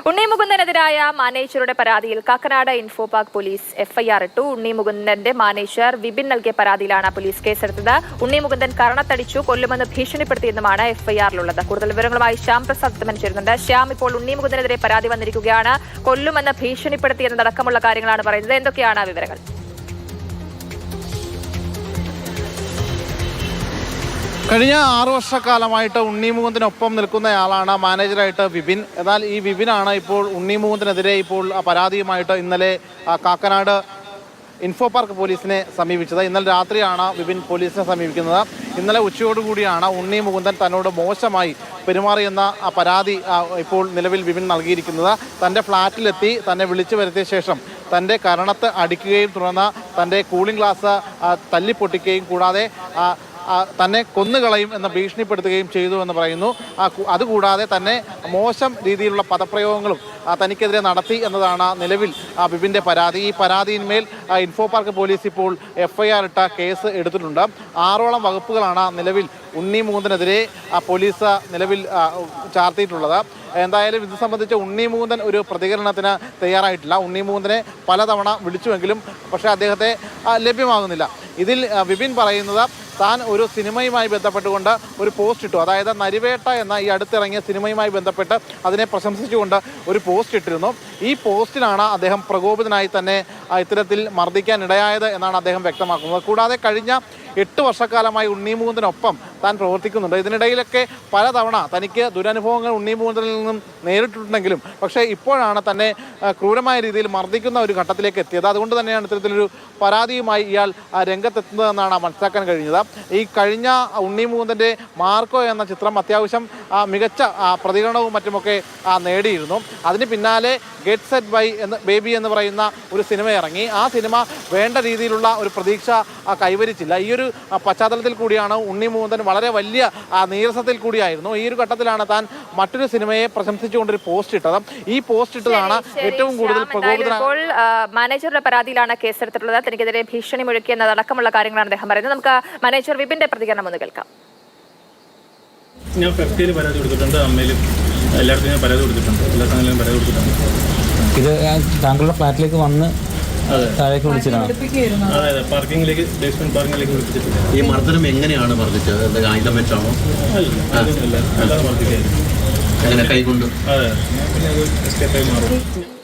ഉണ്ണി മുകുന്ദനെതിരായ മാനേജറുടെ പരാതിയിൽ Kakkanad info park police FIR ഇട്ടു. ഉണ്ണി മുകുന്ദന്റെ മാനേജർ വിപിൻ നൽകിയ പരാതിയിലാണ് പോലീസ് കേസെടുത്തത്. ഉണ്ണി മുകുന്ദൻ കരണത്തടിച്ചു, കൊല്ലുമെന്ന് ഭീഷണിപ്പെടുത്തിയെന്നുമാണ് എഫ്ഐആറിലുള്ളത്. കൂടുതൽ വിവരങ്ങളുമായി ശ്യാം പ്രസാദ് ചേരുന്നുണ്ട്. ശ്യാം, ഇപ്പോൾ ഉണ്ണി മുകുന്ദനെതിരെ പരാതി വന്നിരിക്കുകയാണ്. കൊല്ലുമെന്ന് ഭീഷണിപ്പെടുത്തിയെന്നതടക്കമുള്ള കാര്യങ്ങളാണ് പറയുന്നത്. എന്തൊക്കെയാണ് വിവരങ്ങൾ? കഴിഞ്ഞ 6 വർഷക്കാലമായിട്ട് ഉണ്ണി മുകുന്ദനൊപ്പം നിൽക്കുന്നയാളാണ് മാനേജറായിട്ട് വിപിൻ. എന്നാൽ ഈ വിപിനാണ് ഇപ്പോൾ ഉണ്ണി മുകുന്ദനെതിരെ ഇപ്പോൾ പരാതിയുമായിട്ട് ഇന്നലെ കാക്കനാട് ഇൻഫോ പാർക്ക് പോലീസിനെ സമീപിച്ചത്. ഇന്നലെ രാത്രിയാണ് വിപിൻ പോലീസിനെ സമീപിക്കുന്നത്. ഇന്നലെ ഉച്ചയോടുകൂടിയാണ് ഉണ്ണി മുകുന്ദൻ തന്നോട് മോശമായി പെരുമാറിയെന്ന പരാതി ഇപ്പോൾ നിലവിൽ വിപിൻ നൽകിയിരിക്കുന്നത്. തൻ്റെ ഫ്ളാറ്റിലെത്തി തന്നെ വിളിച്ചു വരുത്തിയ ശേഷം തൻ്റെ കരണത്ത് അടിക്കുകയും തുടർന്ന് തൻ്റെ കൂളിംഗ് ഗ്ലാസ് തല്ലിപ്പൊട്ടിക്കുകയും കൂടാതെ തന്നെ കൊന്നുകളയും എന്ന് ഭീഷണിപ്പെടുത്തുകയും ചെയ്തു എന്ന് പറയുന്നു. അതുകൂടാതെ തന്നെ മോശം രീതിയിലുള്ള പദപ്രയോഗങ്ങളും തനിക്കെതിരെ നടത്തി എന്നതാണ് നിലവിൽ വിപിൻ്റെ പരാതി. ഈ പരാതിയിന്മേൽ ഇൻഫോ പാർക്ക് പോലീസ് ഇപ്പോൾ എഫ്ഐആർ ഇട്ട കേസ് എടുത്തിട്ടുണ്ട്. 6ഓളം വകുപ്പുകളാണ് നിലവിൽ ഉണ്ണി മുകുന്ദനെതിരെ പോലീസ് നിലവിൽ ചാർത്തിയിട്ടുള്ളത്. എന്തായാലും ഇത് സംബന്ധിച്ച് ഉണ്ണി മുകുന്ദൻ ഒരു പ്രതികരണത്തിന് തയ്യാറായിട്ടില്ല. ഉണ്ണി മുകുന്ദനെ പലതവണ വിളിച്ചുവെങ്കിലും പക്ഷേ അദ്ദേഹത്തെ ലഭ്യമാകുന്നില്ല. ഇതിൽ വിപിൻ പറയുന്നത് താൻ ഒരു സിനിമയുമായി ബന്ധപ്പെട്ടുകൊണ്ട് ഒരു പോസ്റ്റ് ഇട്ടു. അതായത് നരിവേട്ട എന്ന ഈ അടുത്തിറങ്ങിയ സിനിമയുമായി ബന്ധപ്പെട്ട് അതിനെ പ്രശംസിച്ചുകൊണ്ട് ഒരു പോസ്റ്റ് ഇട്ടിരുന്നു. ഈ പോസ്റ്റിലാണ് അദ്ദേഹം പ്രകോപിതനായി തന്നെ ഇത്തരത്തിൽ മർദ്ദിക്കാൻ ഇടയായത് എന്നാണ് അദ്ദേഹം വ്യക്തമാക്കുന്നത്. കൂടാതെ കഴിഞ്ഞ 8 വർഷക്കാലമായി ഉണ്ണി മുകുന്ദനൊപ്പം താൻ പ്രവർത്തിക്കുന്നുണ്ട്. ഇതിനിടയിലൊക്കെ പലതവണ തനിക്ക് ദുരനുഭവങ്ങൾ ഉണ്ണി മുകുന്ദനിൽ നിന്നും നേരിട്ടിട്ടുണ്ടെങ്കിലും പക്ഷേ ഇപ്പോഴാണ് തന്നെ ക്രൂരമായ രീതിയിൽ മർദ്ദിക്കുന്ന ഒരു ഘട്ടത്തിലേക്ക് എത്തിയത്. അതുകൊണ്ട് തന്നെയാണ് ഇത്തരത്തിലൊരു പരാതിയുമായി ഇയാൾ രംഗത്തെത്തുന്നതെന്നാണ് മനസ്സിലാക്കാൻ കഴിഞ്ഞത്. ഈ കഴിഞ്ഞ ഉണ്ണി മുകുന്ദൻ്റെ മാർക്കോ എന്ന ചിത്രം അത്യാവശ്യം മികച്ച പ്രതികരണവും മറ്റുമൊക്കെ നേടിയിരുന്നു. അതിന് പിന്നാലെ ഗെറ്റ് സെറ്റ് ബൈ ബേബി എന്ന് പറയുന്ന ഒരു സിനിമ ഇറങ്ങി. ആ സിനിമ വേണ്ട രീതിയിലുള്ള ഒരു പ്രതീക്ഷ കൈവരിച്ചില്ല. ഈ ഒരു പശ്ചാത്തലത്തിൽ കൂടിയാണ് ഉണ്ണി മുകുന്ദൻ വളരെ വലിയ നീരസത്തിൽ കൂടിയായിരുന്നു. ഈ ഒരു ഘട്ടത്തിലാണ് താൻ മറ്റൊരു സിനിമയെ പ്രശംസിച്ചുകൊണ്ടൊരു പോസ്റ്റ് ഇട്ടത്. ഈ പോസ്റ്റ് ഇട്ടതാണ് ഏറ്റവും കൂടുതൽ ഇപ്പോൾ മാനേജറുടെ പരാതിയിലാണ് കേസെടുത്തിട്ടുള്ളത്. തനിക്കെതിരെ ഭീഷണി മുഴക്കിയെന്നതടക്കമുള്ള കാര്യങ്ങളാണ് അദ്ദേഹം പറയുന്നത്. നമുക്ക് മാനേജർ വിപിന്റെ പ്രതികരണം ഒന്ന് കേൾക്കാം. ഞാൻ ഫെഫ്റ്റിയിൽ പരാതി കൊടുത്തിട്ടുണ്ട്, അമ്മയിലും എല്ലായിടത്തും ഞാൻ പരാതി കൊടുത്തിട്ടുണ്ട്, എല്ലാ സ്ഥലങ്ങളിലും പരാതി കൊടുത്തിട്ടുണ്ട്. ഇത് താങ്കളുടെ ഫ്ലാറ്റിലേക്ക് വന്ന് താഴേക്ക് വിളിച്ചതാണ്? അതെ, പാർക്കിങ്ങിലേക്ക്, ബേസ്മെന്റ് പാർക്കിങ്ങിലേക്ക് വിളിച്ചിട്ടുണ്ട്. ഈ മർദ്ദനം എങ്ങനെയാണ് മർദ്ദിച്ചത്? ആയുധം വെച്ചാണോ? അല്ലാതെ മർദ്ദിക്കായിരുന്നു. അങ്ങനെ കൈകൊണ്ട്? അതെ, പിന്നെ അത് എസ്കേപ്പായി മാറും.